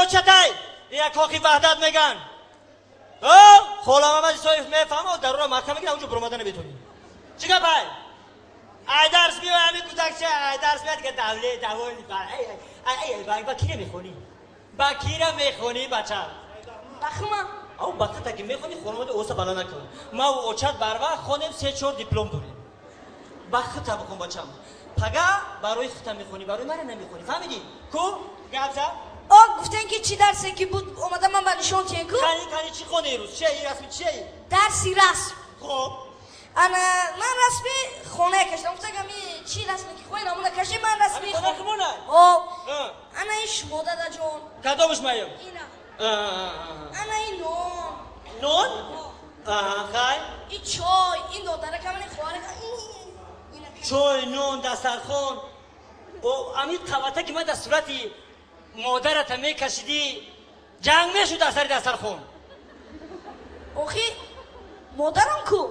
اوچتای یا کاخی وحدت میگن خولم از سویف میفهمه و در رو محکمه میگن اونجا برمادن بتونی چیکار پای ای درس بیو همین کودکچه ای درس بیاد که دولی با کی نمیخونی با کی نمیخونی بچه بخما او بخته که میخونی خانواده اوسا بلا نکن ما و اوچت بر وقت خونیم 3-4 دیپلم داریم بخته بکن بچم پگه برای خطه میخونی برای من نمیخونی فهمیدی کو گابزا گفتن که چی درسی که بود اومدم من با نشون تین کو کانی چی خونه ایروز چه ای رسمی چه ای درسی رسم خب من رسمی خونه کشتم گفتم که چی رسمی که خونه نمونه کشی من رسمی خونه خمونه انا ایش مادر جون کدومش مایم اینا انا این نون خای این چای این دادره که من خواره چای نون دسترخوان او امید قوته که من در صورتی مادرت میکشیدی جنگ میشود از سر دسترخوان اوخی مادرم کو